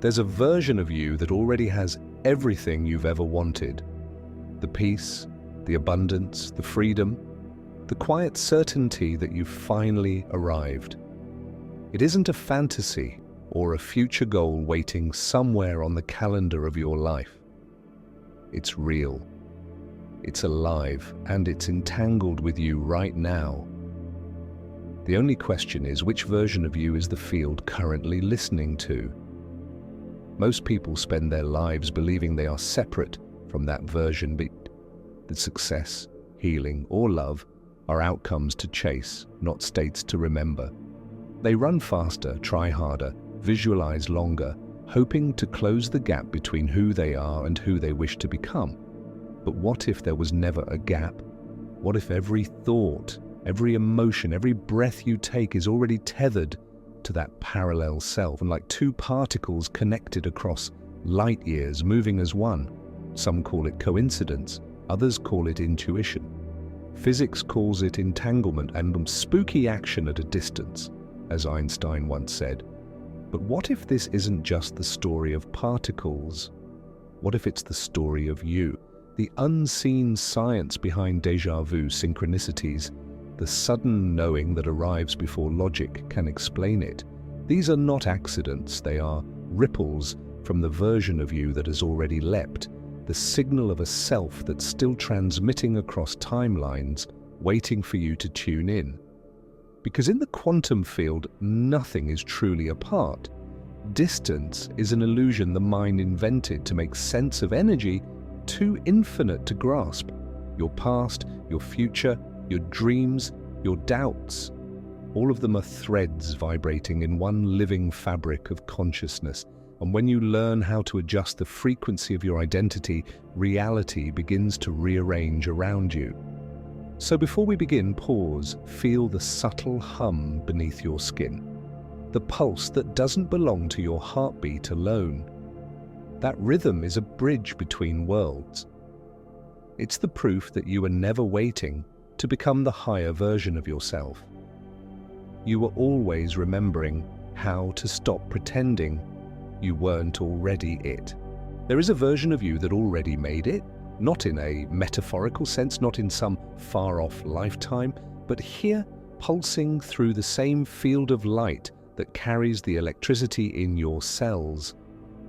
There's a version of you that already has everything you've ever wanted. The peace, the abundance, the freedom, the quiet certainty that you've finally arrived. It isn't a fantasy or a future goal waiting somewhere on the calendar of your life. It's real. It's alive, and it's entangled with you right now. The only question is, which version of you is the field currently listening to? Most people spend their lives believing they are separate from that version, but that success, healing, or love are outcomes to chase, not states to remember. They run faster, try harder, visualize longer, hoping to close the gap between who they are and who they wish to become. But what if there was never a gap? What if every thought, every emotion, every breath you take is already tethered to that parallel self, and like two particles connected across light years, moving as one? Some call it coincidence, others call it intuition. Physics calls it entanglement and spooky action at a distance, as Einstein once said. But what if this isn't just the story of particles? What if it's the story of you? The unseen science behind déjà vu, synchronicities, the sudden knowing that arrives before logic can explain it. These are not accidents, they are ripples from the version of you that has already leapt, the signal of a self that's still transmitting across timelines, waiting for you to tune in. Because in the quantum field, nothing is truly apart. Distance is an illusion the mind invented to make sense of energy too infinite to grasp. Your past, your future, your dreams, your doubts, all of them are threads vibrating in one living fabric of consciousness. And when you learn how to adjust the frequency of your identity, reality begins to rearrange around you. So before we begin, pause, feel the subtle hum beneath your skin. The pulse that doesn't belong to your heartbeat alone. That rhythm is a bridge between worlds. It's the proof that you are never waiting to become the higher version of yourself. You were always remembering how to stop pretending you weren't already it. There is a version of you that already made it, not in a metaphorical sense, not in some far-off lifetime, but here, pulsing through the same field of light that carries the electricity in your cells.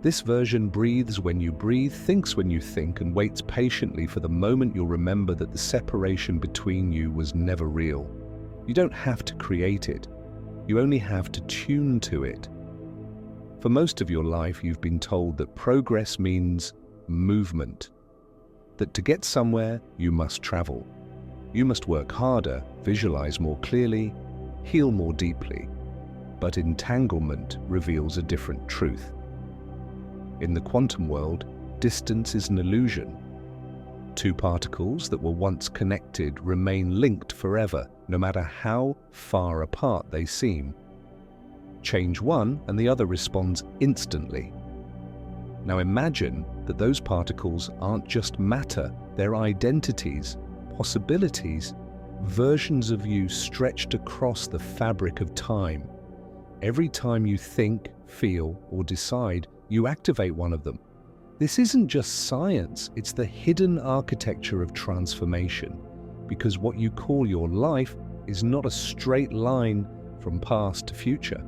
This version breathes when you breathe, thinks when you think, and waits patiently for the moment you'll remember that the separation between you was never real. You don't have to create it. You only have to tune to it. For most of your life, you've been told that progress means movement, that to get somewhere, you must travel. You must work harder, visualize more clearly, heal more deeply. But entanglement reveals a different truth. In the quantum world, distance is an illusion. Two particles that were once connected remain linked forever, no matter how far apart they seem. Change one and the other responds instantly. Now imagine that those particles aren't just matter, they're identities, possibilities, versions of you stretched across the fabric of time. Every time you think, feel, or decide, you activate one of them. This isn't just science, it's the hidden architecture of transformation, because what you call your life is not a straight line from past to future.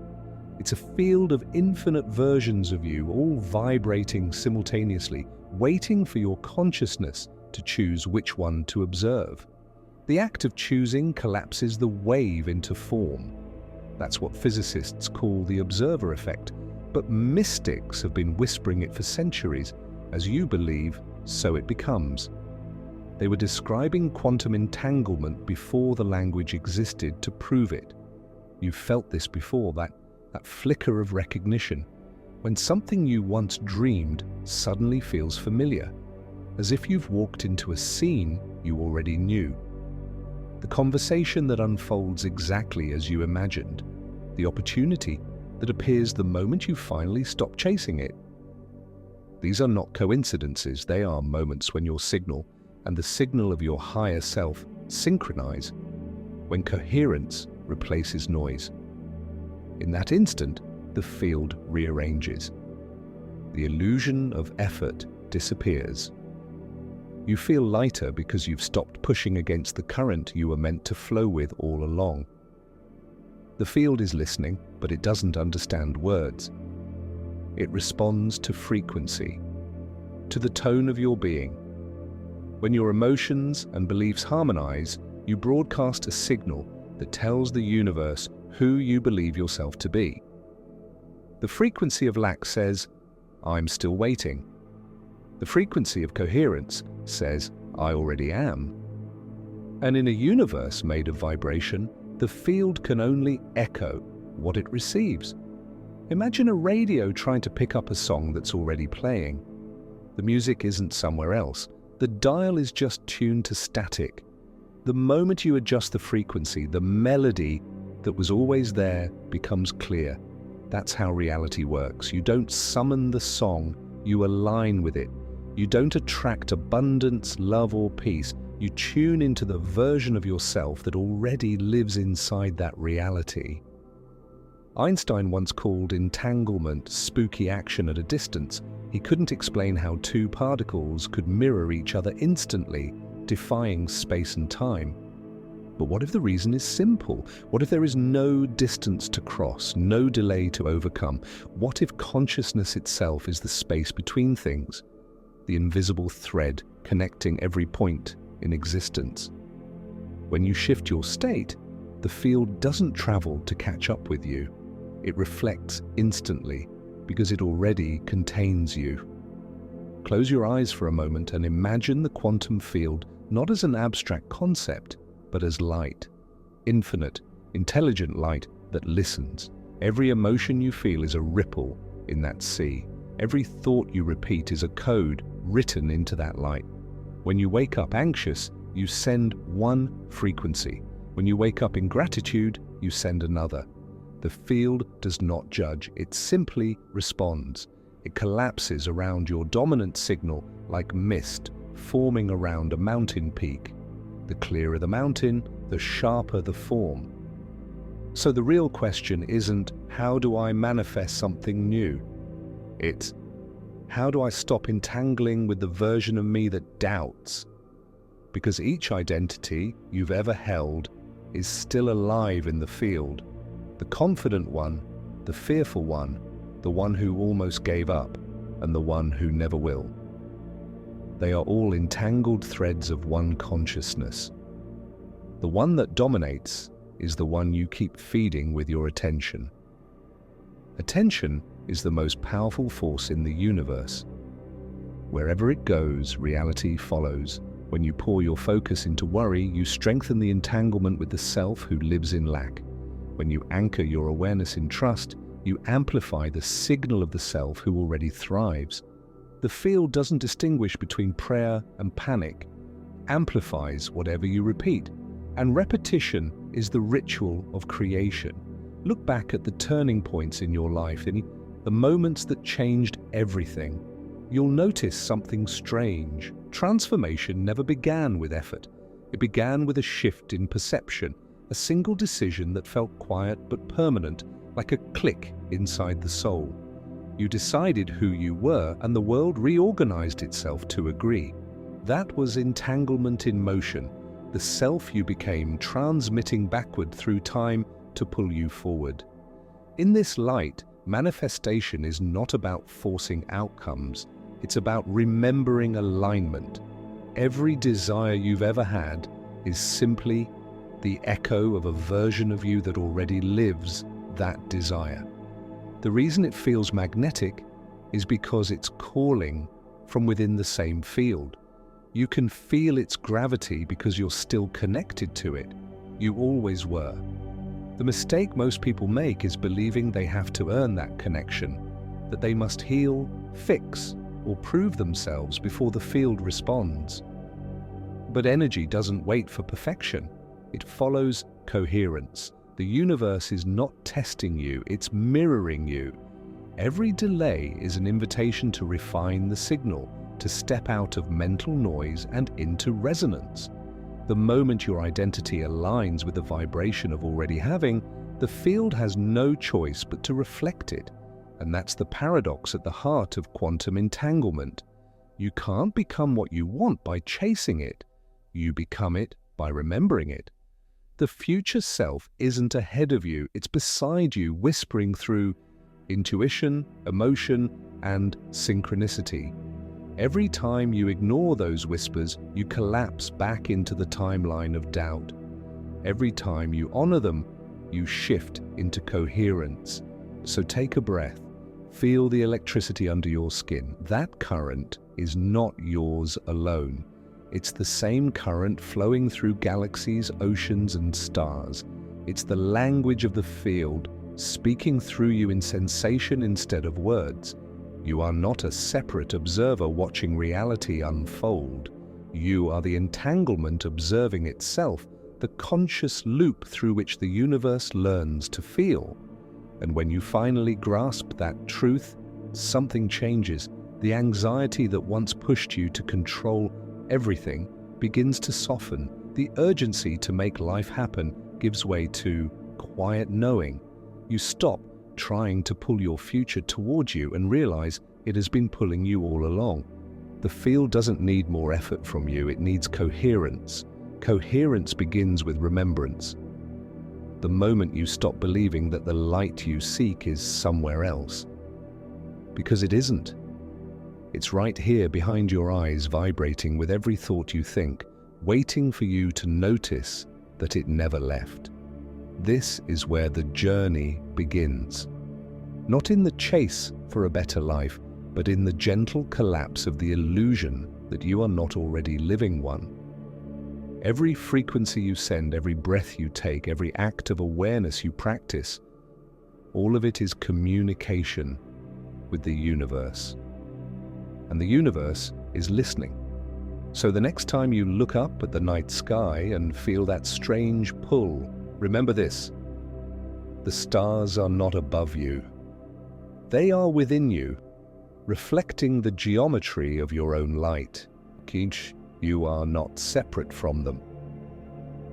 It's a field of infinite versions of you, all vibrating simultaneously, waiting for your consciousness to choose which one to observe. The act of choosing collapses the wave into form. That's what physicists call the observer effect. But mystics have been whispering it for centuries. As you believe, so it becomes. They were describing quantum entanglement before the language existed to prove it. You've felt this before, that flicker of recognition, when something you once dreamed suddenly feels familiar, as if you've walked into a scene you already knew. The conversation that unfolds exactly as you imagined, the opportunity that appears the moment you finally stop chasing it. These are not coincidences, they are moments when your signal and the signal of your higher self synchronize, when coherence replaces noise. In that instant, the field rearranges. the illusion of effort disappears. You feel lighter because you've stopped pushing against the current you were meant to flow with all along. The field is listening, but it doesn't understand words. It responds to frequency, to the tone of your being. When your emotions and beliefs harmonize, you broadcast a signal that tells the universe who you believe yourself to be. The frequency of lack says, "I'm still waiting." The frequency of coherence says, "I already am." And in a universe made of vibration, the field can only echo what it receives. Imagine a radio trying to pick up a song that's already playing. The music isn't somewhere else. The dial is just tuned to static. The moment you adjust the frequency, the melody that was always there becomes clear. That's how reality works. You don't summon the song, you align with it. You don't attract abundance, love, or peace. You tune into the version of yourself that already lives inside that reality. Einstein once called entanglement spooky action at a distance. He couldn't explain how two particles could mirror each other instantly, defying space and time. But what if the reason is simple? What if there is no distance to cross, no delay to overcome? What if consciousness itself is the space between things, the invisible thread connecting every point in existence? When you shift your state, the field doesn't travel to catch up with you. It reflects instantly because it already contains you. Close your eyes for a moment and imagine the quantum field not as an abstract concept, but as light, infinite, intelligent light that listens. Every emotion you feel is a ripple in that sea. Every thought you repeat is a code written into that light. When you wake up anxious, you send one frequency. When you wake up in gratitude, you send another. The field does not judge, it simply responds. It collapses around your dominant signal like mist forming around a mountain peak. The clearer the mountain, the sharper the form. So the real question isn't, how do I manifest something new? It's, how do I stop entangling with the version of me that doubts? Because each identity you've ever held is still alive in the field. The confident one, the fearful one, the one who almost gave up, and the one who never will. They are all entangled threads of one consciousness. The one that dominates is the one you keep feeding with your attention. Attention is the most powerful force in the universe. Wherever it goes, reality follows. When you pour your focus into worry, you strengthen the entanglement with the self who lives in lack. When you anchor your awareness in trust, you amplify the signal of the self who already thrives. The field doesn't distinguish between prayer and panic, amplifies whatever you repeat, and repetition is the ritual of creation. Look back at the turning points in your life, the moments that changed everything. You'll notice something strange. Transformation never began with effort. It began with a shift in perception, a single decision that felt quiet but permanent, like a click inside the soul. You decided who you were, and the world reorganized itself to agree. That was entanglement in motion, the self you became transmitting backward through time to pull you forward. In this light, manifestation is not about forcing outcomes. It's about remembering alignment. Every desire you've ever had is simply the echo of a version of you that already lives that desire. The reason it feels magnetic is because it's calling from within the same field. You can feel its gravity because you're still connected to it. You always were. The mistake most people make is believing they have to earn that connection, that they must heal, fix, or prove themselves before the field responds. But energy doesn't wait for perfection. It follows coherence. The universe is not testing you, it's mirroring you. Every delay is an invitation to refine the signal, to step out of mental noise and into resonance. The moment your identity aligns with the vibration of already having, the field has no choice but to reflect it. And that's the paradox at the heart of quantum entanglement. You can't become what you want by chasing it. You become it by remembering it. The future self isn't ahead of you, it's beside you, whispering through intuition, emotion, and synchronicity. Every time you ignore those whispers, you collapse back into the timeline of doubt. Every time you honor them, you shift into coherence. So take a breath. Feel the electricity under your skin. That current is not yours alone. It's the same current flowing through galaxies, oceans, and stars. It's the language of the field, speaking through you in sensation instead of words. You are not a separate observer watching reality unfold. You are the entanglement observing itself, the conscious loop through which the universe learns to feel. And when you finally grasp that truth, something changes. The anxiety that once pushed you to control everything begins to soften. The urgency to make life happen gives way to quiet knowing. You stop trying to pull your future towards you and realize it has been pulling you all along. The field doesn't need more effort from you, it needs coherence. Coherence begins with remembrance. The moment you stop believing that the light you seek is somewhere else. Because it isn't. It's right here behind your eyes, vibrating with every thought you think, waiting for you to notice that it never left. This is where the journey begins. Not in the chase for a better life, but in the gentle collapse of the illusion that you are not already living one. Every frequency you send, every breath you take, every act of awareness you practice, all of it is communication with the universe. And the universe is listening. So the next time you look up at the night sky and feel that strange pull, remember this: the stars are not above you. They are within you, reflecting the geometry of your own light. You are not separate from them.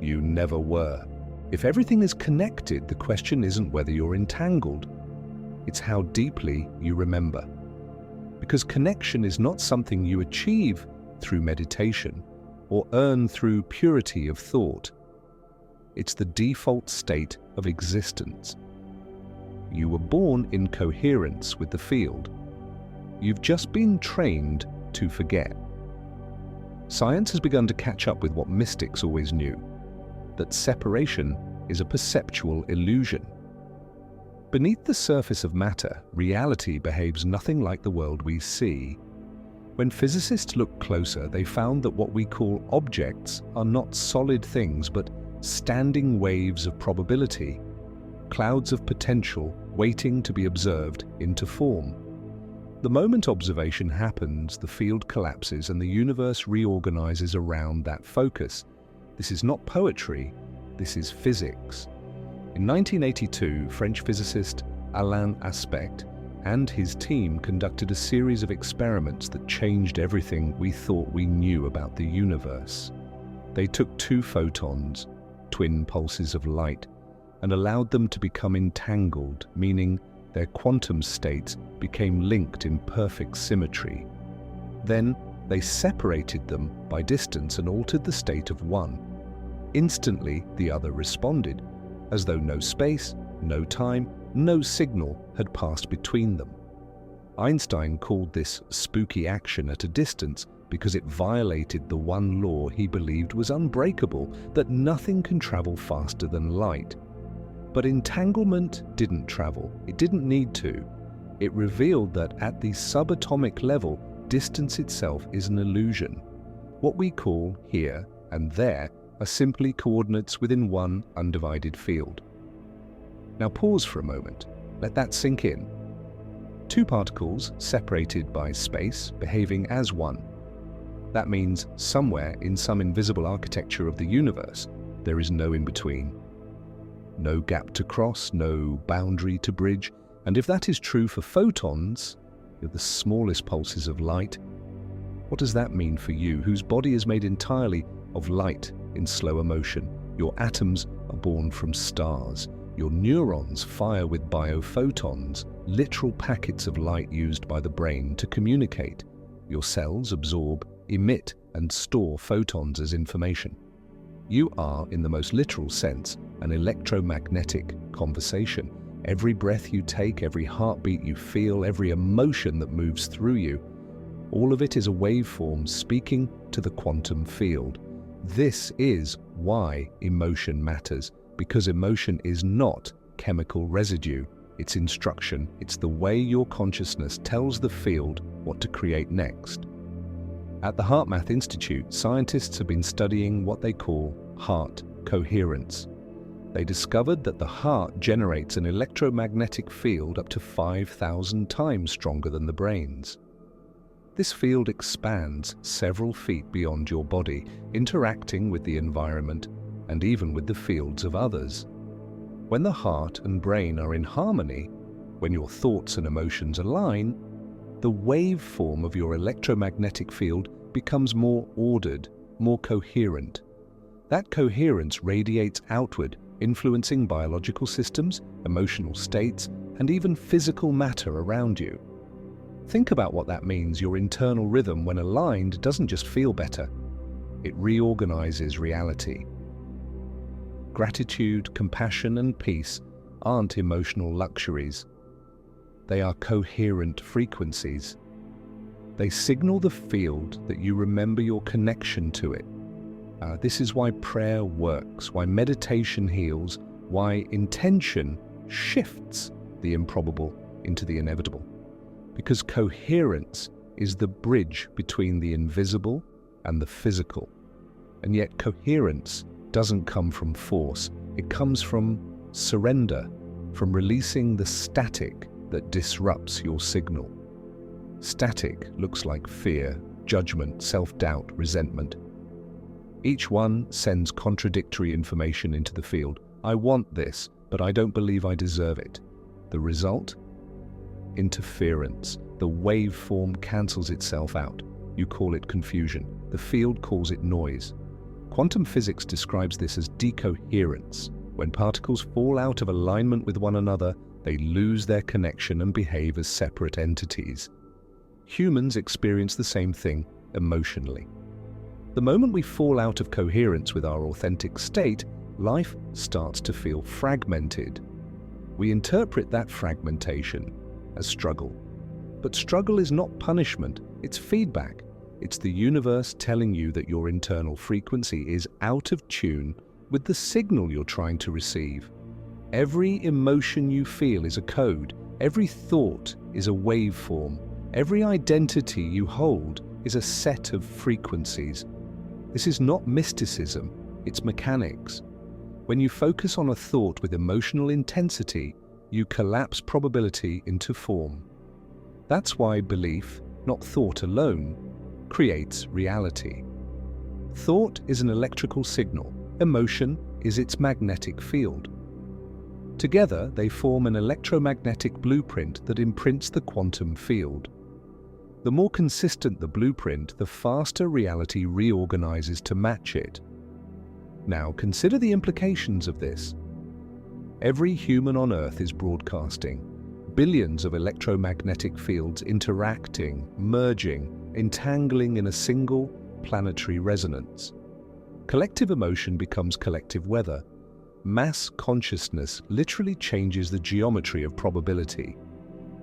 You never were. If everything is connected, the question isn't whether you're entangled. It's how deeply you remember. Because connection is not something you achieve through meditation or earn through purity of thought. It's the default state of existence. You were born in coherence with the field. You've just been trained to forget. Science has begun to catch up with what mystics always knew, that separation is a perceptual illusion. Beneath the surface of matter, reality behaves nothing like the world we see. When physicists looked closer, they found that what we call objects are not solid things, but standing waves of probability, clouds of potential waiting to be observed into form. The moment observation happens, the field collapses and the universe reorganizes around that focus. This is not poetry, this is physics. In 1982, French physicist Alain Aspect and his team conducted a series of experiments that changed everything we thought we knew about the universe. They took two photons, twin pulses of light, and allowed them to become entangled, meaning their quantum states became linked in perfect symmetry. Then they separated them by distance and altered the state of one. Instantly, the other responded, as though no space, no time, no signal had passed between them. Einstein called this spooky action at a distance because it violated the one law he believed was unbreakable, that nothing can travel faster than light. But entanglement didn't travel. It didn't need to. It revealed that at the subatomic level, distance itself is an illusion. What we call here and there are simply coordinates within one undivided field. Now pause for a moment. Let that sink in. Two particles separated by space behaving as one. That means somewhere in some invisible architecture of the universe, there is no in-between. No gap to cross, no boundary to bridge. And if that is true for photons, the smallest pulses of light, what does that mean for you, whose body is made entirely of light in slower motion? Your atoms are born from stars. Your neurons fire with biophotons, literal packets of light used by the brain to communicate. Your cells absorb, emit, and store photons as information. You are, in the most literal sense, an electromagnetic conversation. Every breath you take, every heartbeat you feel, every emotion that moves through you, all of it is a waveform speaking to the quantum field. This is why emotion matters, because emotion is not chemical residue. It's instruction. It's the way your consciousness tells the field what to create next. At the HeartMath Institute, scientists have been studying what they call heart coherence. They discovered that the heart generates an electromagnetic field up to 5,000 times stronger than the brain's. This field expands several feet beyond your body, interacting with the environment and even with the fields of others. When the heart and brain are in harmony, when your thoughts and emotions align, the waveform of your electromagnetic field becomes more ordered, more coherent. That coherence radiates outward, influencing biological systems, emotional states, and even physical matter around you. Think about what that means. Your internal rhythm, when aligned, doesn't just feel better. It reorganizes reality. Gratitude, compassion, and peace aren't emotional luxuries. They are coherent frequencies. They signal the field that you remember your connection to it. This is why prayer works, why meditation heals, why intention shifts the improbable into the inevitable. Because coherence is the bridge between the invisible and the physical. And yet coherence doesn't come from force. It comes from surrender, from releasing the static that disrupts your signal. Static looks like fear, judgment, self-doubt, resentment. Each one sends contradictory information into the field. I want this, but I don't believe I deserve it. The result? Interference. The waveform cancels itself out. You call it confusion. The field calls it noise. Quantum physics describes this as decoherence. When particles fall out of alignment with one another, they lose their connection and behave as separate entities. Humans experience the same thing emotionally. The moment we fall out of coherence with our authentic state, life starts to feel fragmented. We interpret that fragmentation as struggle. But struggle is not punishment, it's feedback. It's the universe telling you that your internal frequency is out of tune with the signal you're trying to receive. Every emotion you feel is a code. Every thought is a waveform. Every identity you hold is a set of frequencies. This is not mysticism, it's mechanics. When you focus on a thought with emotional intensity, you collapse probability into form. That's why belief, not thought alone, creates reality. Thought is an electrical signal. Emotion is its magnetic field. Together, they form an electromagnetic blueprint that imprints the quantum field. The more consistent the blueprint, the faster reality reorganizes to match it. Now, consider the implications of this. Every human on Earth is broadcasting. Billions of electromagnetic fields interacting, merging, entangling in a single planetary resonance. Collective emotion becomes collective weather. Mass consciousness literally changes the geometry of probability.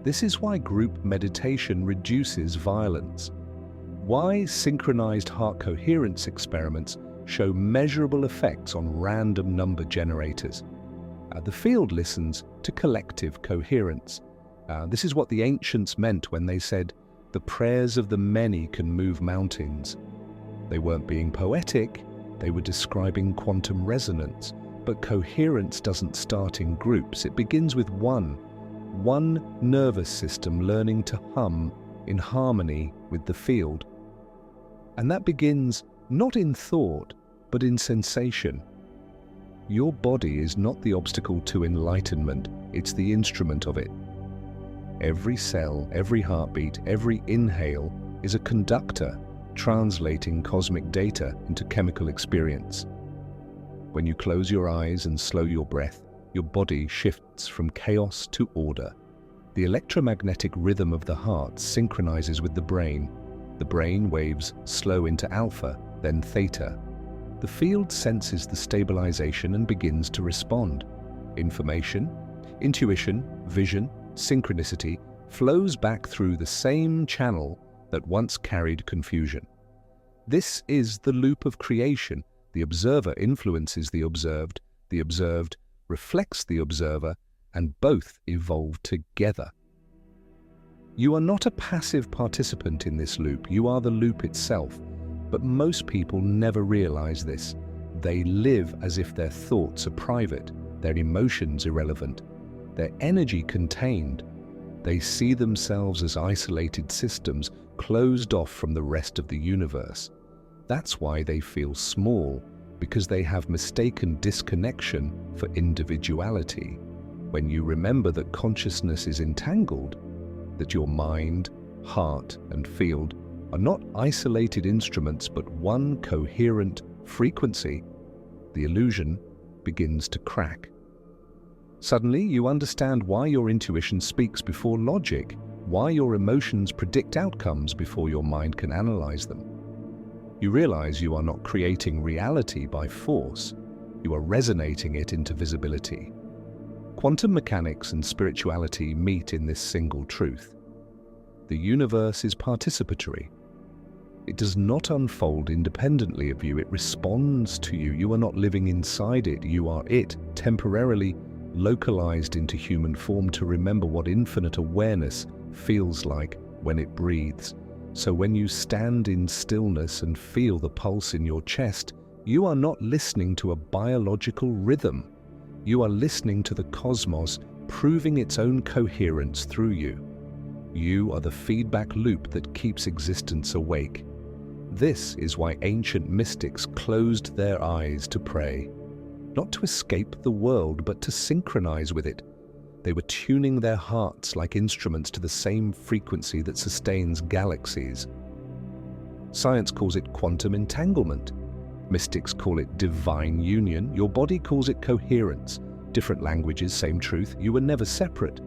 This is why group meditation reduces violence. Why synchronized heart coherence experiments show measurable effects on random number generators. The field listens to collective coherence. This is what the ancients meant when they said, "The prayers of the many can move mountains." They weren't being poetic, they were describing quantum resonance. But coherence doesn't start in groups, it begins with one nervous system learning to hum in harmony with the field. And that begins not in thought, but in sensation. Your body is not the obstacle to enlightenment, it's the instrument of it. Every cell, every heartbeat, every inhale is a conductor translating cosmic data into chemical experience. When you close your eyes and slow your breath, your body shifts from chaos to order. The electromagnetic rhythm of the heart synchronizes with the brain. The brain waves slow into alpha, then theta. The field senses the stabilization and begins to respond. Information, intuition, vision, synchronicity flows back through the same channel that once carried confusion. This is the loop of creation. The observer influences the observed reflects the observer, and both evolve together. You are not a passive participant in this loop, you are the loop itself. But most people never realize this. They live as if their thoughts are private, their emotions irrelevant, their energy contained. They see themselves as isolated systems, closed off from the rest of the universe. That's why they feel small, because they have mistaken disconnection for individuality. When you remember that consciousness is entangled, that your mind, heart, and field are not isolated instruments but one coherent frequency, the illusion begins to crack. Suddenly, you understand why your intuition speaks before logic, why your emotions predict outcomes before your mind can analyze them. You realize you are not creating reality by force, you are resonating it into visibility. Quantum mechanics and spirituality meet in this single truth. The universe is participatory. It does not unfold independently of you, it responds to you. You are not living inside it, you are it, temporarily localized into human form to remember what infinite awareness feels like when it breathes. So when you stand in stillness and feel the pulse in your chest, you are not listening to a biological rhythm. You are listening to the cosmos proving its own coherence through you. You are the feedback loop that keeps existence awake. This is why ancient mystics closed their eyes to pray. Not to escape the world, but to synchronize with it. They were tuning their hearts like instruments to the same frequency that sustains galaxies. Science calls it quantum entanglement. Mystics call it divine union. Your body calls it coherence. Different languages, same truth. You were never separate.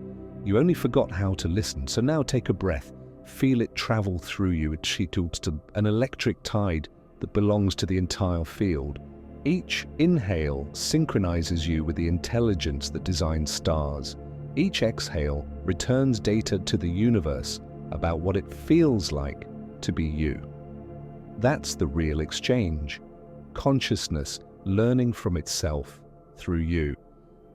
You only forgot how to listen. So now take a breath. Feel it travel through you. It shoots to an electric tide that belongs to the entire field. Each inhale synchronizes you with the intelligence that designs stars. Each exhale returns data to the universe about what it feels like to be you. That's the real exchange. Consciousness learning from itself through you.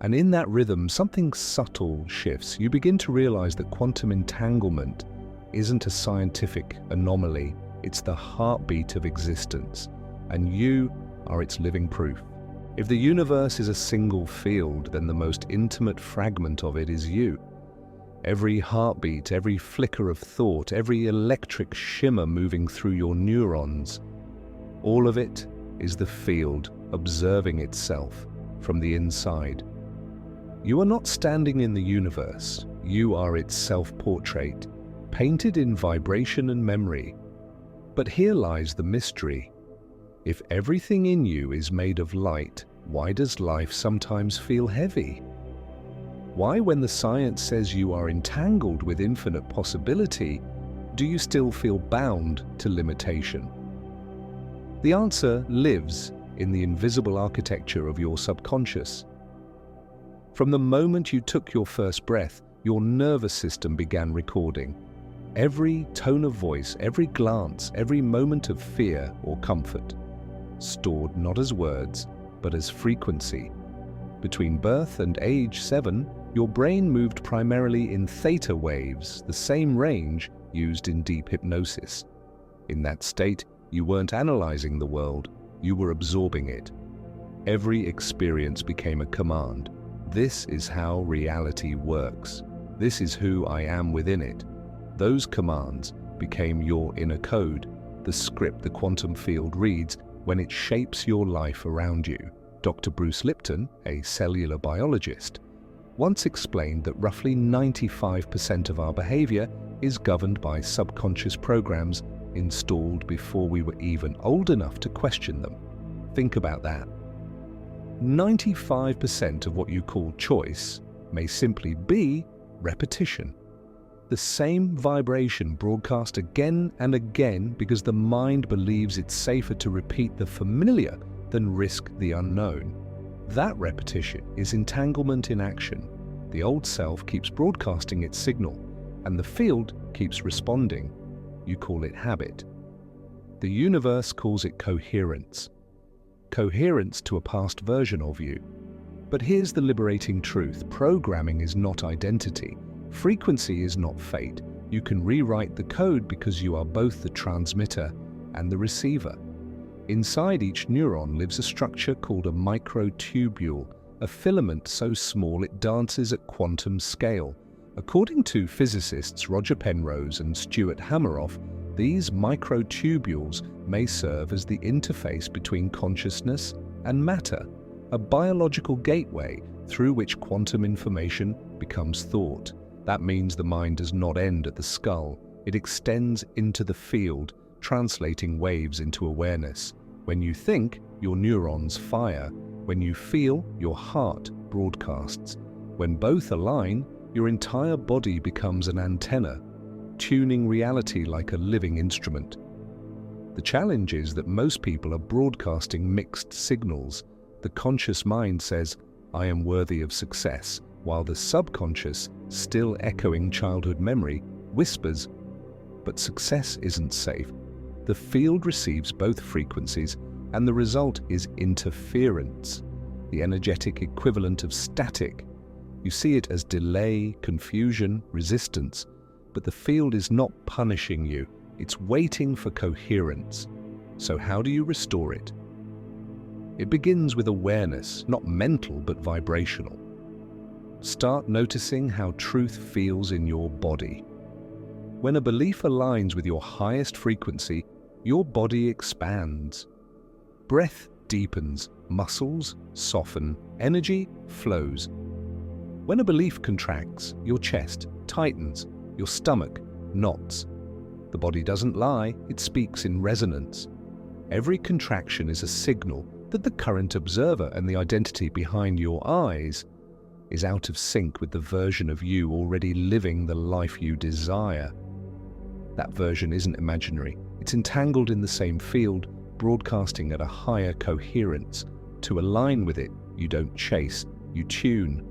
And in that rhythm, something subtle shifts. You begin to realize that quantum entanglement isn't a scientific anomaly. It's the heartbeat of existence, and you are its living proof. If the universe is a single field, then the most intimate fragment of it is you. Every heartbeat, every flicker of thought, every electric shimmer moving through your neurons, all of it is the field observing itself from the inside. You are not standing in the universe, you are its self-portrait, painted in vibration and memory. But here lies the mystery. If everything in you is made of light, why does life sometimes feel heavy? Why, when the science says you are entangled with infinite possibility, do you still feel bound to limitation? The answer lives in the invisible architecture of your subconscious. From the moment you took your first breath, your nervous system began recording. Every tone of voice, every glance, every moment of fear or comfort, stored not as words, but as frequency. Between birth and age 7, your brain moved primarily in theta waves, the same range used in deep hypnosis. In that state, you weren't analyzing the world, you were absorbing it. Every experience became a command. This is how reality works. This is who I am within it. Those commands became your inner code, the script the quantum field reads when it shapes your life around you. Dr. Bruce Lipton, a cellular biologist, once explained that roughly 95% of our behavior is governed by subconscious programs installed before we were even old enough to question them. Think about that. 95% of what you call choice may simply be repetition. The same vibration broadcast again and again because the mind believes it's safer to repeat the familiar than risk the unknown. That repetition is entanglement in action. The old self keeps broadcasting its signal, and the field keeps responding. You call it habit. The universe calls it coherence. Coherence to a past version of you. But here's the liberating truth. Programming is not identity. Frequency is not fate. You can rewrite the code because you are both the transmitter and the receiver. Inside each neuron lives a structure called a microtubule, a filament so small it dances at quantum scale. According to physicists Roger Penrose and Stuart Hameroff, these microtubules may serve as the interface between consciousness and matter, a biological gateway through which quantum information becomes thought. That means the mind does not end at the skull. It extends into the field, translating waves into awareness. When you think, your neurons fire. When you feel, your heart broadcasts. When both align, your entire body becomes an antenna, tuning reality like a living instrument. The challenge is that most people are broadcasting mixed signals. The conscious mind says, "I am worthy of success," while the subconscious, still echoing childhood memory, whispers, "But success isn't safe." The field receives both frequencies, and the result is interference, the energetic equivalent of static. You see it as delay, confusion, resistance, but the field is not punishing you, it's waiting for coherence. So how do you restore it? It begins with awareness, not mental but vibrational. Start noticing how truth feels in your body. When a belief aligns with your highest frequency, your body expands. Breath deepens, muscles soften, energy flows. When a belief contracts, your chest tightens, your stomach knots. The body doesn't lie, it speaks in resonance. Every contraction is a signal that the current observer and the identity behind your eyes is out of sync with the version of you already living the life you desire. That version isn't imaginary. It's entangled in the same field, broadcasting at a higher coherence. To align with it, you don't chase, you tune.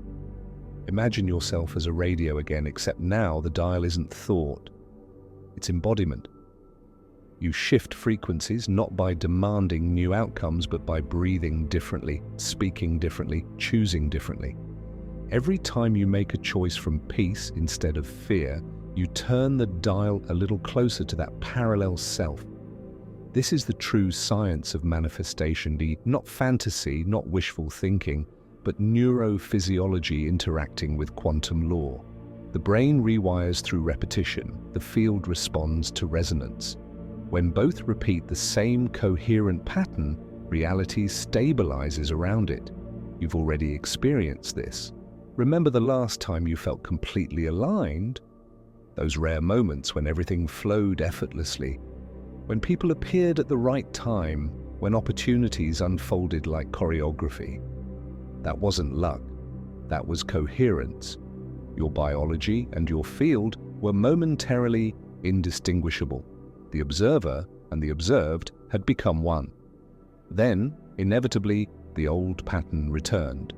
Imagine yourself as a radio again, except now the dial isn't thought. It's embodiment. You shift frequencies not by demanding new outcomes, but by breathing differently, speaking differently, choosing differently. Every time you make a choice from peace instead of fear, you turn the dial a little closer to that parallel self. This is the true science of manifestation, not fantasy, not wishful thinking, but neurophysiology interacting with quantum law. The brain rewires through repetition, the field responds to resonance. When both repeat the same coherent pattern, reality stabilizes around it. You've already experienced this. Remember the last time you felt completely aligned? Those rare moments when everything flowed effortlessly, when people appeared at the right time, when opportunities unfolded like choreography. That wasn't luck, that was coherence. Your biology and your field were momentarily indistinguishable. The observer and the observed had become one. Then, inevitably, the old pattern returned.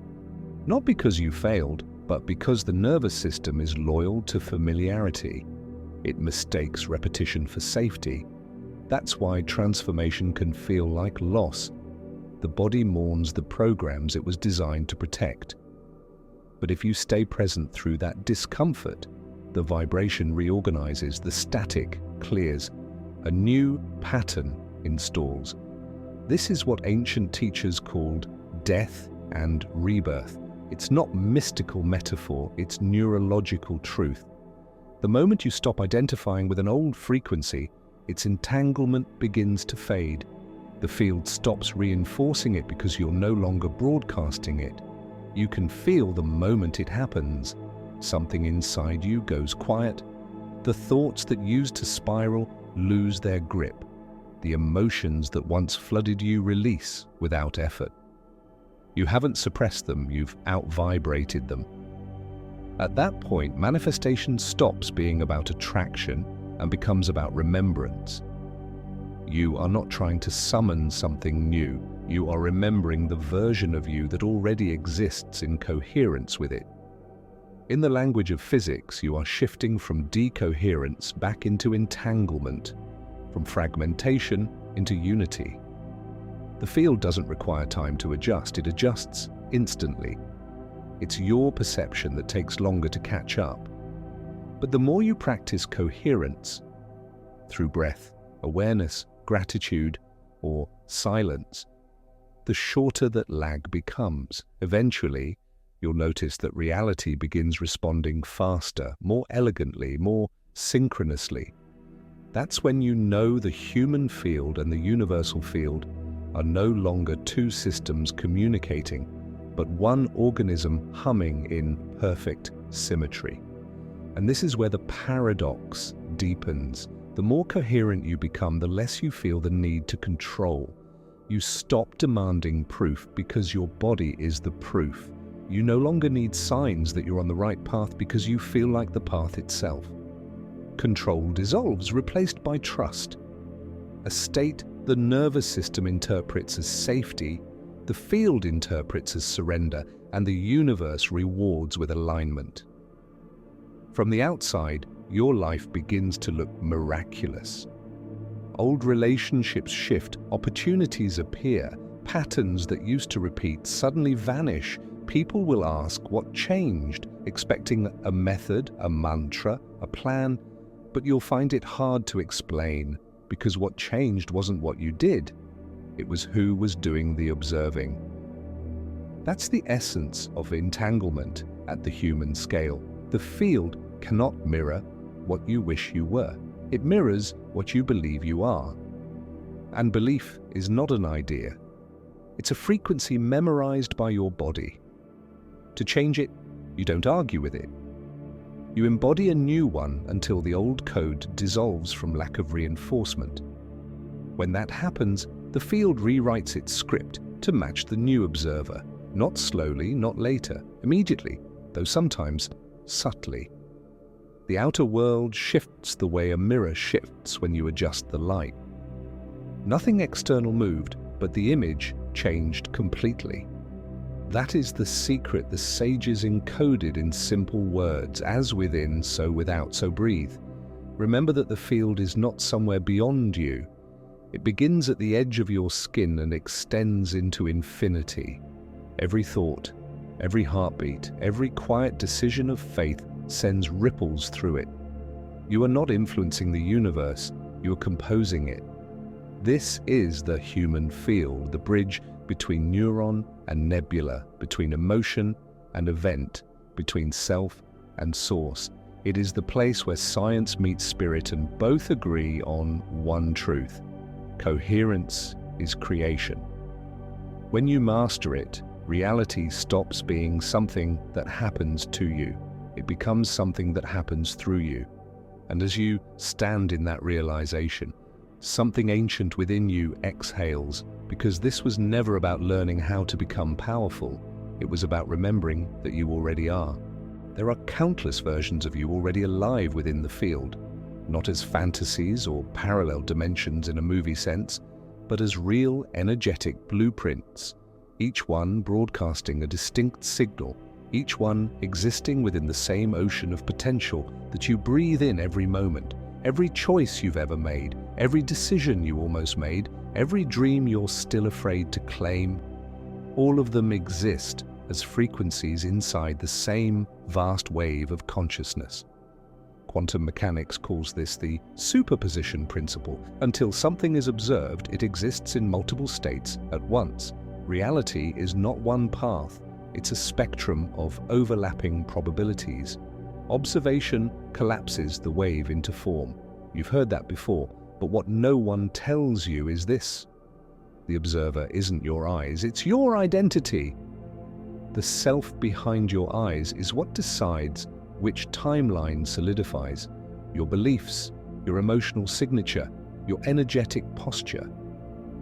Not because you failed, but because the nervous system is loyal to familiarity. It mistakes repetition for safety. That's why transformation can feel like loss. The body mourns the programs it was designed to protect. But if you stay present through that discomfort, the vibration reorganizes, the static clears, a new pattern installs. This is what ancient teachers called death and rebirth. It's not mystical metaphor, it's neurological truth. The moment you stop identifying with an old frequency, its entanglement begins to fade. The field stops reinforcing it because you're no longer broadcasting it. You can feel the moment it happens. Something inside you goes quiet. The thoughts that used to spiral lose their grip. The emotions that once flooded you release without effort. You haven't suppressed them, you've out-vibrated them. At that point, manifestation stops being about attraction and becomes about remembrance. You are not trying to summon something new. You are remembering the version of you that already exists in coherence with it. In the language of physics, you are shifting from decoherence back into entanglement, from fragmentation into unity. The field doesn't require time to adjust, it adjusts instantly. It's your perception that takes longer to catch up. But the more you practice coherence, through breath, awareness, gratitude, or silence, the shorter that lag becomes. Eventually, you'll notice that reality begins responding faster, more elegantly, more synchronously. That's when you know the human field and the universal field are no longer two systems communicating, but one organism humming in perfect symmetry. And this is where the paradox deepens. The more coherent you become, the less you feel the need to control. You stop demanding proof because your body is the proof. You no longer need signs that you're on the right path because you feel like the path itself. Control dissolves, replaced by trust. A state the nervous system interprets as safety, the field interprets as surrender, and the universe rewards with alignment. From the outside, your life begins to look miraculous. Old relationships shift, opportunities appear, patterns that used to repeat suddenly vanish. People will ask what changed, expecting a method, a mantra, a plan, but you'll find it hard to explain because what changed wasn't what you did, it was who was doing the observing. That's the essence of entanglement at the human scale. The field cannot mirror what you wish you were. It mirrors what you believe you are. And belief is not an idea. It's a frequency memorized by your body. To change it, you don't argue with it. You embody a new one until the old code dissolves from lack of reinforcement. When that happens, the field rewrites its script to match the new observer, not slowly, not later, immediately, though sometimes subtly. The outer world shifts the way a mirror shifts when you adjust the light. Nothing external moved, but the image changed completely. That is the secret the sages encoded in simple words, as within, so without, so breathe. Remember that the field is not somewhere beyond you. It begins at the edge of your skin and extends into infinity. Every thought, every heartbeat, every quiet decision of faith sends ripples through it. You are not influencing the universe, you are composing it. This is the human field, the bridge between neuron and nebula, between emotion and event, between self and source. It is the place where science meets spirit and both agree on one truth. Coherence is creation. When you master it, reality stops being something that happens to you. It becomes something that happens through you. And as you stand in that realization, something ancient within you exhales, because this was never about learning how to become powerful. It was about remembering that you already are. There are countless versions of you already alive within the field, not as fantasies or parallel dimensions in a movie sense, but as real energetic blueprints, each one broadcasting a distinct signal, each one existing within the same ocean of potential that you breathe in every moment. Every choice you've ever made, every decision you almost made, every dream you're still afraid to claim, all of them exist as frequencies inside the same vast wave of consciousness. Quantum mechanics calls this the superposition principle. Until something is observed, it exists in multiple states at once. Reality is not one path, it's a spectrum of overlapping probabilities. Observation collapses the wave into form. You've heard that before, but what no one tells you is this. The observer isn't your eyes, it's your identity. The self behind your eyes is what decides which timeline solidifies. Your beliefs, your emotional signature, your energetic posture.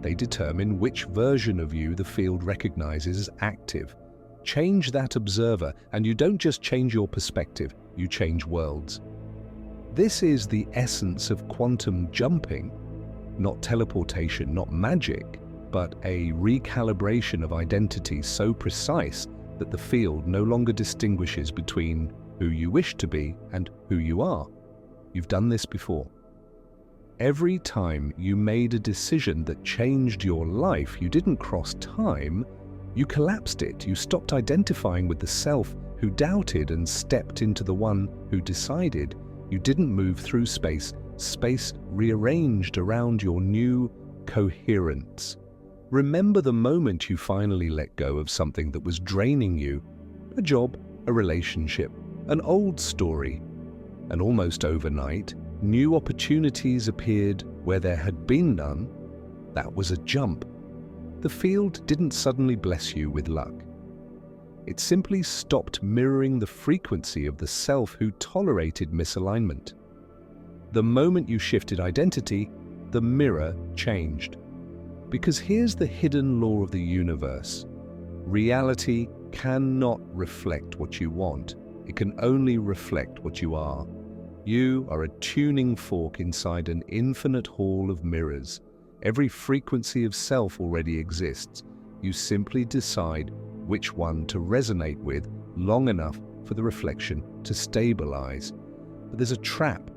They determine which version of you the field recognizes as active. Change that observer, and you don't just change your perspective, you change worlds. This is the essence of quantum jumping, not teleportation, not magic, but a recalibration of identity so precise that the field no longer distinguishes between who you wish to be and who you are. You've done this before. Every time you made a decision that changed your life, you didn't cross time, you collapsed it. You stopped identifying with the self who doubted and stepped into the one who decided. You didn't move through space. Space rearranged around your new coherence. Remember the moment you finally let go of something that was draining you, a job, a relationship, an old story, and almost overnight, new opportunities appeared where there had been none. That was a jump. The field didn't suddenly bless you with luck. It simply stopped mirroring the frequency of the self who tolerated misalignment. The moment you shifted identity, the mirror changed. Because here's the hidden law of the universe. Reality cannot reflect what you want. It can only reflect what you are. You are a tuning fork inside an infinite hall of mirrors. Every frequency of self already exists. You simply decide which one to resonate with long enough for the reflection to stabilize. But there's a trap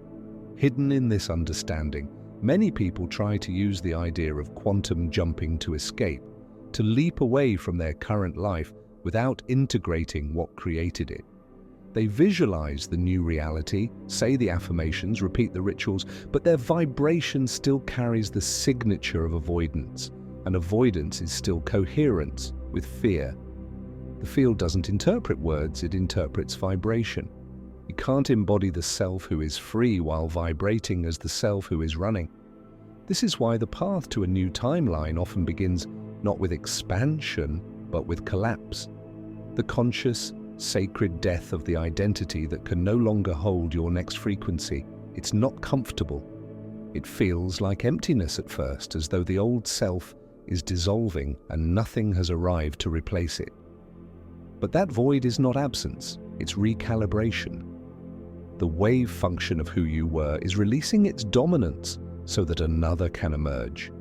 hidden in this understanding. Many people try to use the idea of quantum jumping to escape, to leap away from their current life without integrating what created it. They visualize the new reality, say the affirmations, repeat the rituals, but their vibration still carries the signature of avoidance, and avoidance is still coherence with fear. The field doesn't interpret words, it interprets vibration. You can't embody the self who is free while vibrating as the self who is running. This is why the path to a new timeline often begins not with expansion, but with collapse. The conscious, sacred death of the identity that can no longer hold your next frequency. It's not comfortable. It feels like emptiness at first, as though the old self is dissolving and nothing has arrived to replace it. But that void is not absence, it's recalibration. The wave function of who you were is releasing its dominance so that another can emerge.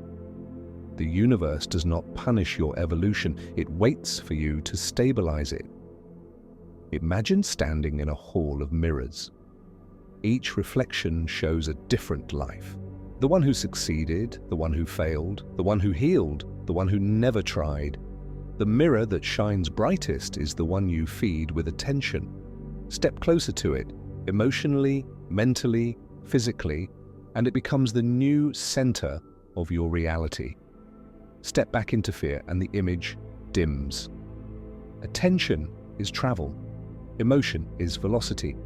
The universe does not punish your evolution, it waits for you to stabilize it. Imagine standing in a hall of mirrors. Each reflection shows a different life. The one who succeeded, the one who failed, the one who healed, the one who never tried. The mirror that shines brightest is the one you feed with attention. Step closer to it, emotionally, mentally, physically, and it becomes the new center of your reality. Step back into fear and the image dims. Attention is travel. Emotion is velocity.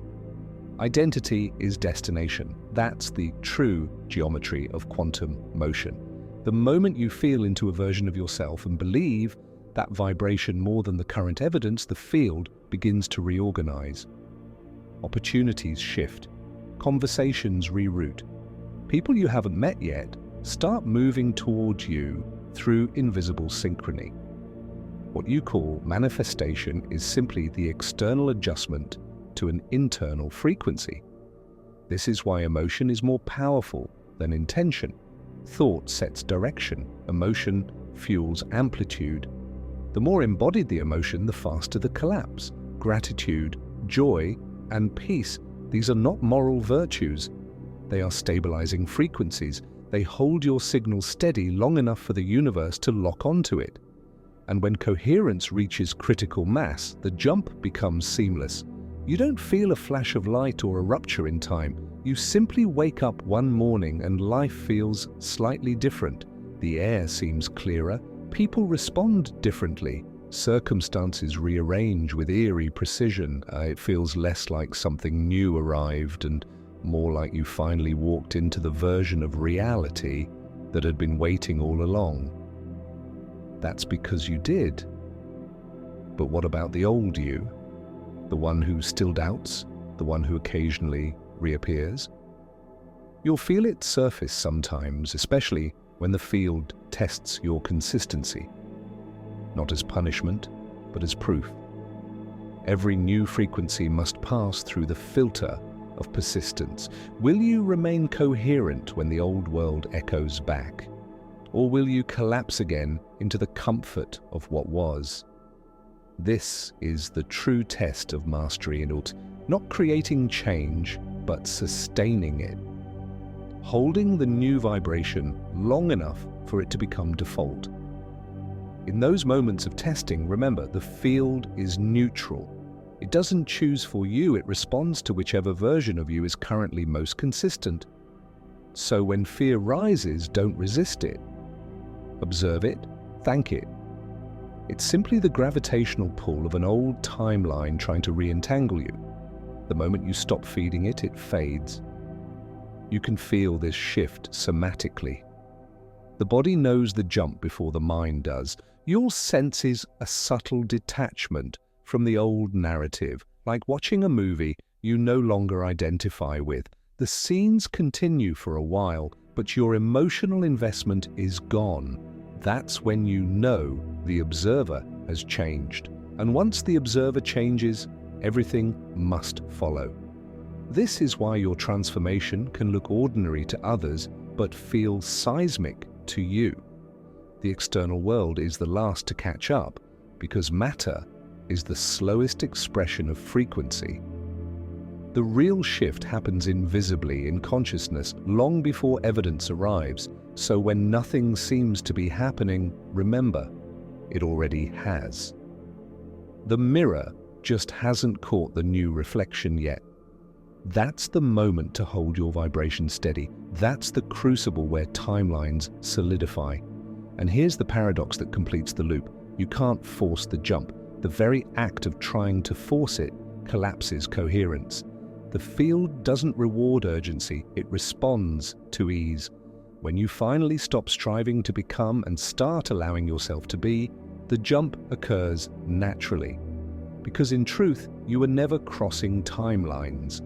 Identity is destination. That's the true geometry of quantum motion. The moment you feel into a version of yourself and believe that vibration more than the current evidence, the field begins to reorganize. Opportunities shift. Conversations reroute. People you haven't met yet start moving towards you through invisible synchrony. What you call manifestation is simply the external adjustment to an internal frequency. This is why emotion is more powerful than intention. Thought sets direction, emotion fuels amplitude. The more embodied the emotion, the faster the collapse. Gratitude, joy, and peace, these are not moral virtues. They are stabilizing frequencies. They hold your signal steady long enough for the universe to lock onto it. And when coherence reaches critical mass, the jump becomes seamless. You don't feel a flash of light or a rupture in time. You simply wake up one morning and life feels slightly different. The air seems clearer. People respond differently. Circumstances rearrange with eerie precision. It feels less like something new arrived and more like you finally walked into the version of reality that had been waiting all along. That's because you did. But what about the old you? The one who still doubts? The one who occasionally reappears? You'll feel it surface sometimes, especially when the field tests your consistency, not as punishment, but as proof. Every new frequency must pass through the filter of persistence. Will you remain coherent when the old world echoes back? Or will you collapse again into the comfort of what was? This is the true test of mastery in art, not creating change, but sustaining it. Holding the new vibration long enough for it to become default. In those moments of testing, remember, the field is neutral. It doesn't choose for you, it responds to whichever version of you is currently most consistent. So when fear rises, don't resist it. Observe it, thank it. It's simply the gravitational pull of an old timeline trying to re-entangle you. The moment you stop feeding it, it fades. You can feel this shift somatically. The body knows the jump before the mind does. You'll sense a subtle detachment from the old narrative, like watching a movie you no longer identify with. The scenes continue for a while, but your emotional investment is gone. That's when you know the observer has changed. And once the observer changes, everything must follow. This is why your transformation can look ordinary to others, but feel seismic to you. The external world is the last to catch up, because matter is the slowest expression of frequency. The real shift happens invisibly in consciousness long before evidence arrives, so when nothing seems to be happening, remember, it already has. The mirror just hasn't caught the new reflection yet. That's the moment to hold your vibration steady. That's the crucible where timelines solidify. And here's the paradox that completes the loop. You can't force the jump. The very act of trying to force it collapses coherence. The field doesn't reward urgency, it responds to ease. When you finally stop striving to become and start allowing yourself to be, the jump occurs naturally. Because in truth, you were never crossing timelines.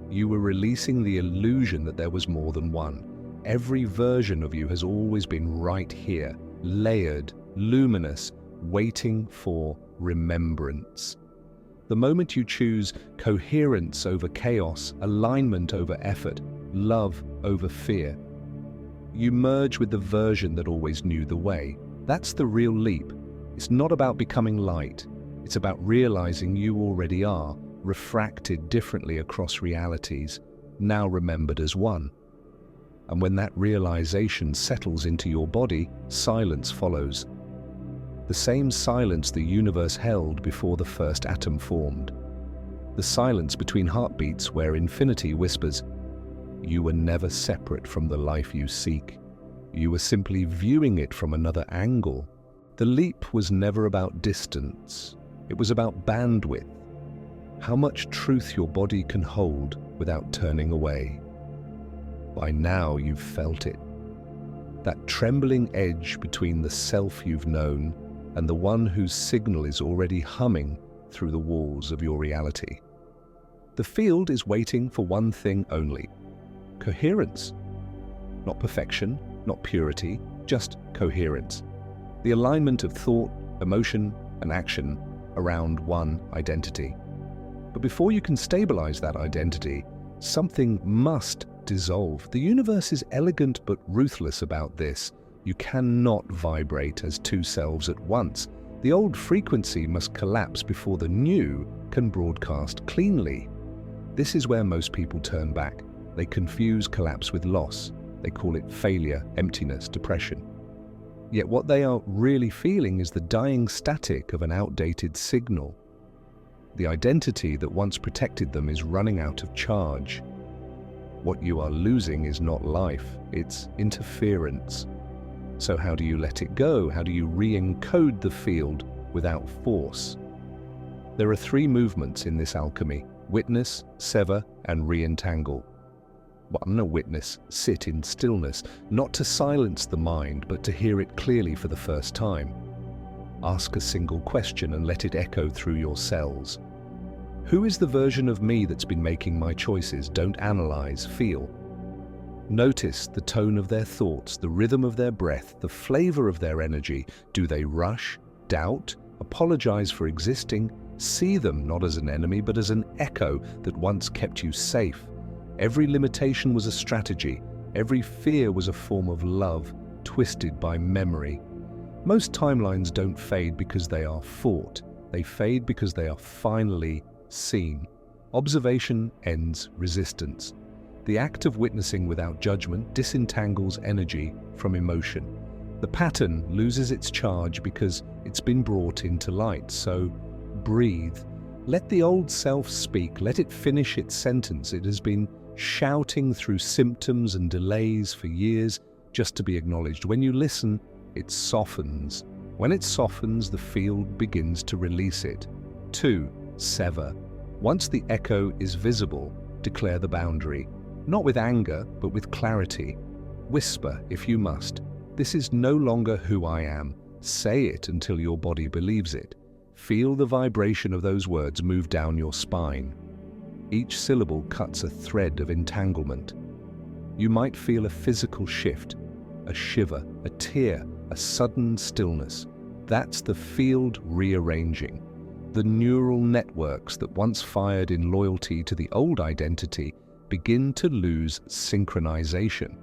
You were releasing the illusion that there was more than one. Every version of you has always been right here, layered, luminous, waiting for remembrance. The moment you choose coherence over chaos, alignment over effort, love over fear, you merge with the version that always knew the way. That's the real leap. It's not about becoming light. It's about realizing you already are, refracted differently across realities, now remembered as one. And when that realization settles into your body, silence follows. The same silence the universe held before the first atom formed. The silence between heartbeats where infinity whispers, "You were never separate from the life you seek. You were simply viewing it from another angle." The leap was never about distance. It was about bandwidth. How much truth your body can hold without turning away. By now you've felt it. That trembling edge between the self you've known and the one whose signal is already humming through the walls of your reality. The field is waiting for one thing only: coherence. Not perfection, not purity, just coherence. The alignment of thought, emotion, and action around one identity. But before you can stabilize that identity, something must dissolve. The universe is elegant but ruthless about this. You cannot vibrate as two selves at once. The old frequency must collapse before the new can broadcast cleanly. This is where most people turn back. They confuse collapse with loss. They call it failure, emptiness, depression. Yet what they are really feeling is the dying static of an outdated signal. The identity that once protected them is running out of charge. What you are losing is not life, it's interference. So how do you let it go? How do you re-encode the field without force? There are three movements in this alchemy: witness, sever, and re-entangle. 1. A witness. Sit in stillness, not to silence the mind, but to hear it clearly for the first time. Ask a single question and let it echo through your cells. Who is the version of me that's been making my choices? Don't analyze, feel. Notice the tone of their thoughts, the rhythm of their breath, the flavor of their energy. Do they rush, doubt, apologize for existing? See them not as an enemy, but as an echo that once kept you safe. Every limitation was a strategy. Every fear was a form of love, twisted by memory. Most timelines don't fade because they are fought. They fade because they are finally seen. Observation ends resistance. The act of witnessing without judgment disentangles energy from emotion. The pattern loses its charge because it's been brought into light. So breathe. Let the old self speak. Let it finish its sentence. It has been shouting through symptoms and delays for years just to be acknowledged. When you listen, it softens. When it softens, the field begins to release it. 2. Sever. Once the echo is visible, declare the boundary. Not with anger, but with clarity. Whisper, if you must, "This is no longer who I am." Say it until your body believes it. Feel the vibration of those words move down your spine. Each syllable cuts a thread of entanglement. You might feel a physical shift, a shiver, a tear, a sudden stillness. That's the field rearranging. The neural networks that once fired in loyalty to the old identity begin to lose synchronization.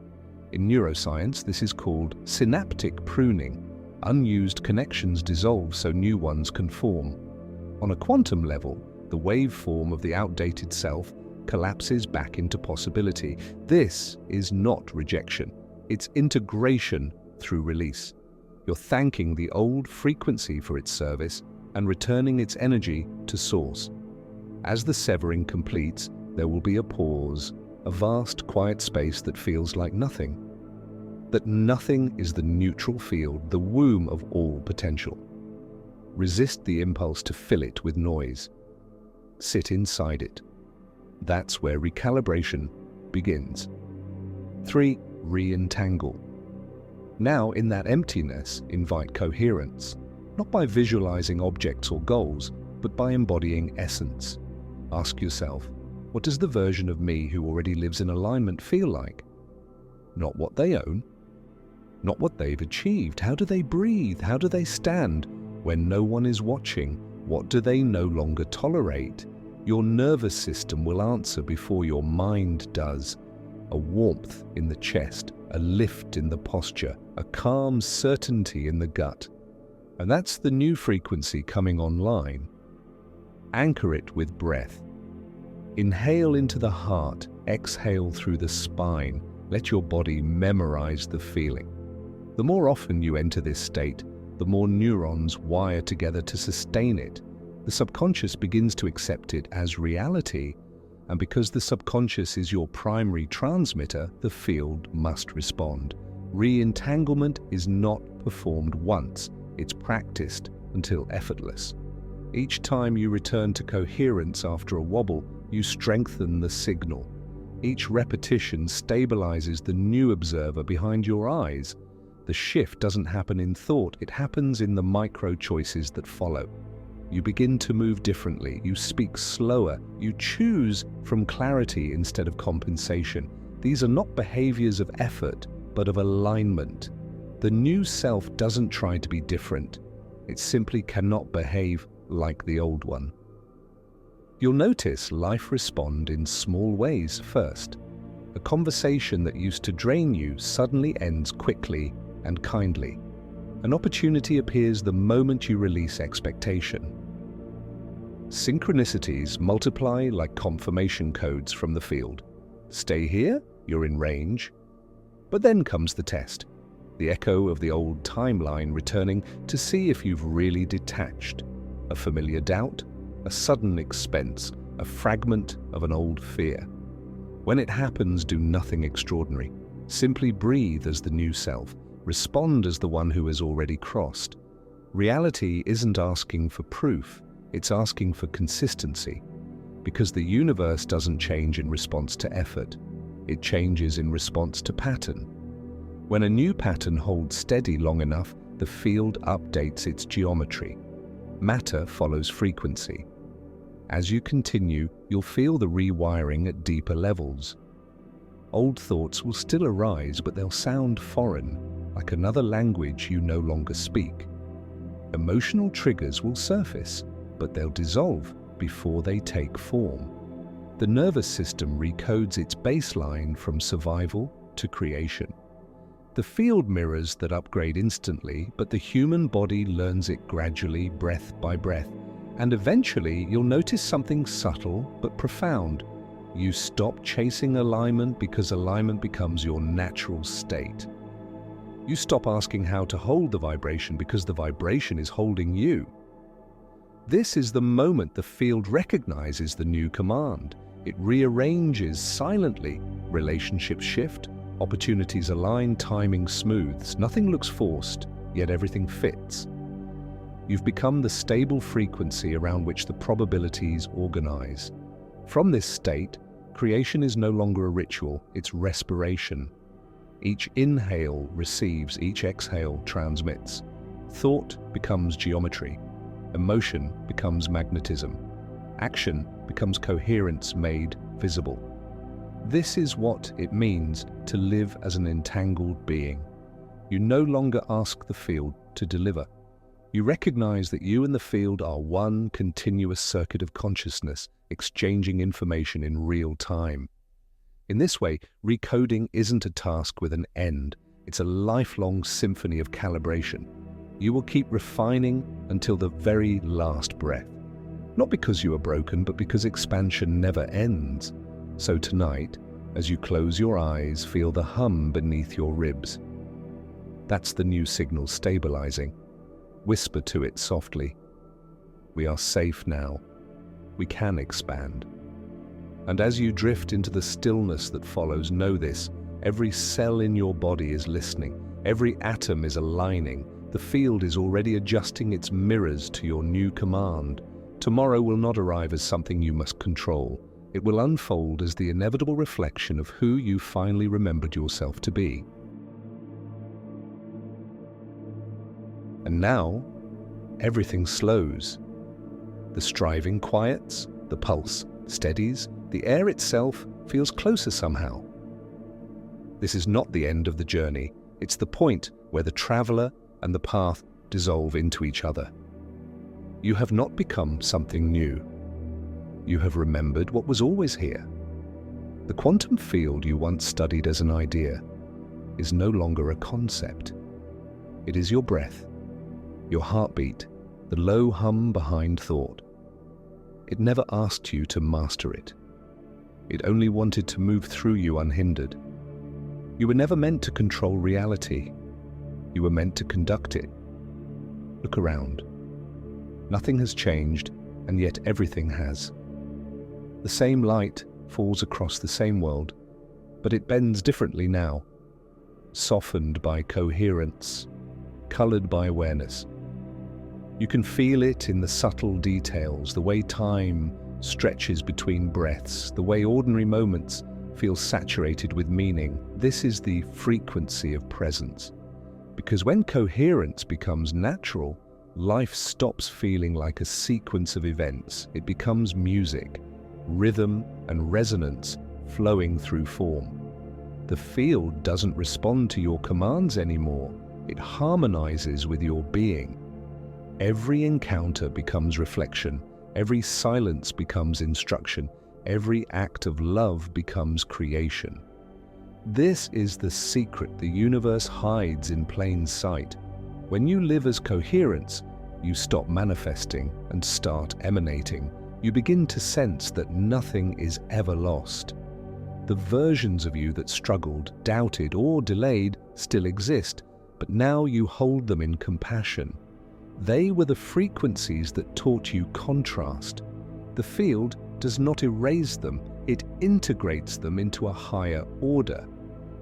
In neuroscience, this is called synaptic pruning. Unused connections dissolve so new ones can form. On a quantum level, the waveform of the outdated self collapses back into possibility. This is not rejection. It's integration through release. You're thanking the old frequency for its service and returning its energy to source. As the severing completes, there will be a pause, a vast, quiet space that feels like nothing. That nothing is the neutral field, the womb of all potential. Resist the impulse to fill it with noise. Sit inside it. That's where recalibration begins. 3. Re-entangle. Now, in that emptiness, invite coherence, not by visualizing objects or goals, but by embodying essence. Ask yourself, what does the version of me who already lives in alignment feel like? Not what they own, not what they've achieved. How do they breathe? How do they stand? When no one is watching, what do they no longer tolerate? Your nervous system will answer before your mind does. A warmth in the chest, a lift in the posture, a calm certainty in the gut. And that's the new frequency coming online. Anchor it with breath. Inhale into the heart, exhale through the spine. Let your body memorize the feeling. The more often you enter this state, the more neurons wire together to sustain it. The subconscious begins to accept it as reality, and because the subconscious is your primary transmitter, the field must respond. Re-entanglement is not performed once, it's practiced until effortless. Each time you return to coherence after a wobble, you strengthen the signal. Each repetition stabilizes the new observer behind your eyes. The shift doesn't happen in thought, it happens in the micro choices that follow. You begin to move differently, you speak slower, you choose from clarity instead of compensation. These are not behaviors of effort, but of alignment. The new self doesn't try to be different. It simply cannot behave like the old one. You'll notice life respond in small ways first. A conversation that used to drain you suddenly ends quickly and kindly. An opportunity appears the moment you release expectation. Synchronicities multiply like confirmation codes from the field. Stay here, you're in range. But then comes the test. The echo of the old timeline returning to see if you've really detached. A familiar doubt, a sudden expense, a fragment of an old fear. When it happens, do nothing extraordinary. Simply breathe as the new self. Respond as the one who has already crossed. Reality isn't asking for proof, it's asking for consistency. Because the universe doesn't change in response to effort, it changes in response to pattern. When a new pattern holds steady long enough, the field updates its geometry. Matter follows frequency. As you continue, you'll feel the rewiring at deeper levels. Old thoughts will still arise, but they'll sound foreign, like another language you no longer speak. Emotional triggers will surface, but they'll dissolve before they take form. The nervous system recodes its baseline from survival to creation. The field mirrors that upgrade instantly, but the human body learns it gradually, breath by breath. And eventually, you'll notice something subtle but profound. You stop chasing alignment because alignment becomes your natural state. You stop asking how to hold the vibration because the vibration is holding you. This is the moment the field recognizes the new command. It rearranges silently. Relationships shift, opportunities align, timing smooths. Nothing looks forced, yet everything fits. You've become the stable frequency around which the probabilities organize. From this state, creation is no longer a ritual, it's respiration. Each inhale receives, each exhale transmits. Thought becomes geometry. Emotion becomes magnetism. Action becomes coherence made visible. This is what it means to live as an entangled being. You no longer ask the field to deliver. You recognize that you and the field are one continuous circuit of consciousness, exchanging information in real time. In this way, recoding isn't a task with an end. It's a lifelong symphony of calibration. You will keep refining until the very last breath. Not because you are broken, but because expansion never ends. So tonight, as you close your eyes, feel the hum beneath your ribs. That's the new signal stabilizing. Whisper to it softly. We are safe now. We can expand. And as you drift into the stillness that follows, know this: every cell in your body is listening. Every atom is aligning. The field is already adjusting its mirrors to your new command. Tomorrow will not arrive as something you must control. It will unfold as the inevitable reflection of who you finally remembered yourself to be. And now, everything slows. The striving quiets, the pulse steadies, the air itself feels closer somehow. This is not the end of the journey. It's the point where the traveler and the path dissolve into each other. You have not become something new. You have remembered what was always here. The quantum field you once studied as an idea is no longer a concept. It is your breath, your heartbeat, the low hum behind thought. It never asked you to master it. It only wanted to move through you unhindered. You were never meant to control reality. You were meant to conduct it. Look around. Nothing has changed, and yet everything has. The same light falls across the same world, but it bends differently now, softened by coherence, colored by awareness. You can feel it in the subtle details, the way time stretches between breaths, the way ordinary moments feel saturated with meaning. This is the frequency of presence. Because when coherence becomes natural, life stops feeling like a sequence of events. It becomes music, rhythm and resonance flowing through form. The field doesn't respond to your commands anymore. It harmonizes with your being. Every encounter becomes reflection. Every silence becomes instruction. Every act of love becomes creation. This is the secret the universe hides in plain sight. When you live as coherence, you stop manifesting and start emanating. You begin to sense that nothing is ever lost. The versions of you that struggled, doubted, or delayed still exist, but now you hold them in compassion. They were the frequencies that taught you contrast. The field does not erase them, it integrates them into a higher order.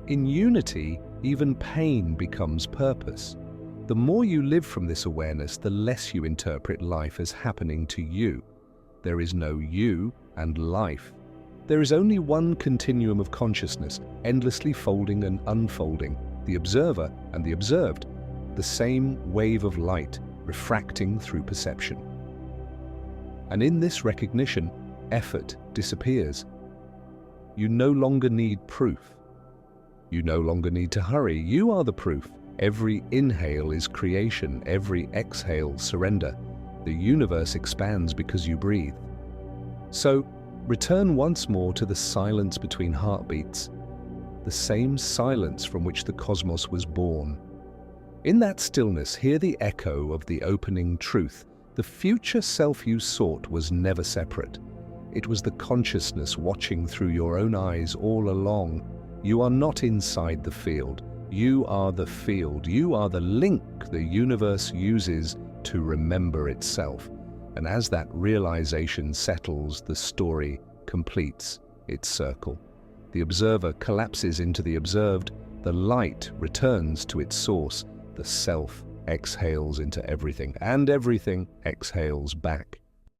In unity, even pain becomes purpose. The more you live from this awareness, the less you interpret life as happening to you. There is no you and life. There is only one continuum of consciousness, endlessly folding and unfolding, the observer and the observed, the same wave of light refracting through perception. And in this recognition, effort disappears. You no longer need proof. You no longer need to hurry. You are the proof. Every inhale is creation. Every exhale, surrender. The universe expands because you breathe. So, return once more to the silence between heartbeats, the same silence from which the cosmos was born. In that stillness, hear the echo of the opening truth. The future self you sought was never separate. It was the consciousness watching through your own eyes all along. You are not inside the field. You are the field. You are the link the universe uses to remember itself. And as that realization settles, the story completes its circle. The observer collapses into the observed. The light returns to its source. The self exhales into everything, and everything exhales back.